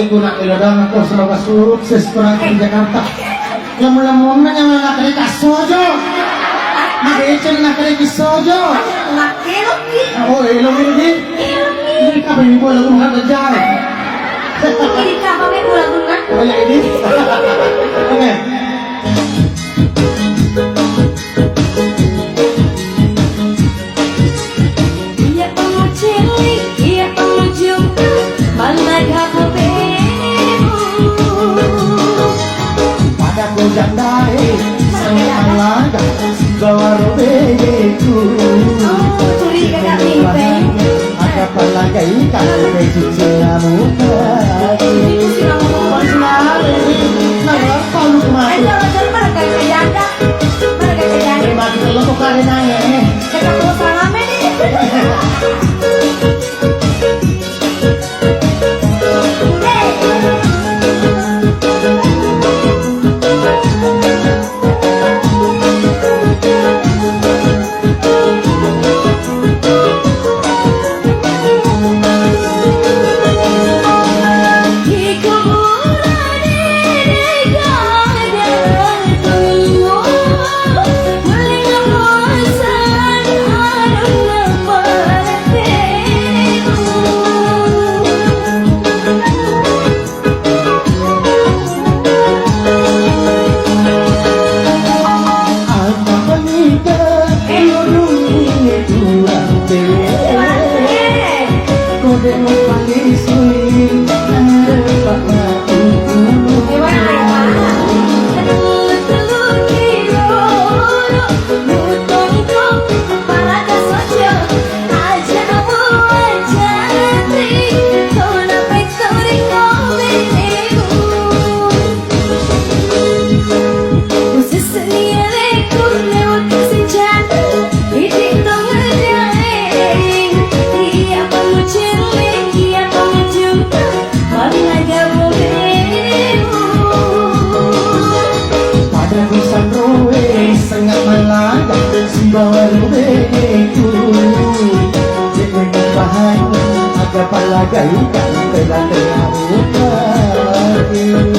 Kuna iladang ako sa kasurut sa restaurant di Jakarta. Lam-lamon na nga nakari ka sojo. Mag-echen nakari ki sojo. Makiloki. Oh, ilongin din. Hindi ka ba yung bola kung nadadyan? Hindi ka ba may bola kung nadadyan? Wala ini. Okay. Jandai sangat langka bawa robeku curi kakak mimpi ada palaga ikan beju sinamu itu sinamu pasnare nang palu kemari aja pada kayak janda terima kasih lo kok kare nanya kakak mau salame nih Palagay ka, kailan kaya mo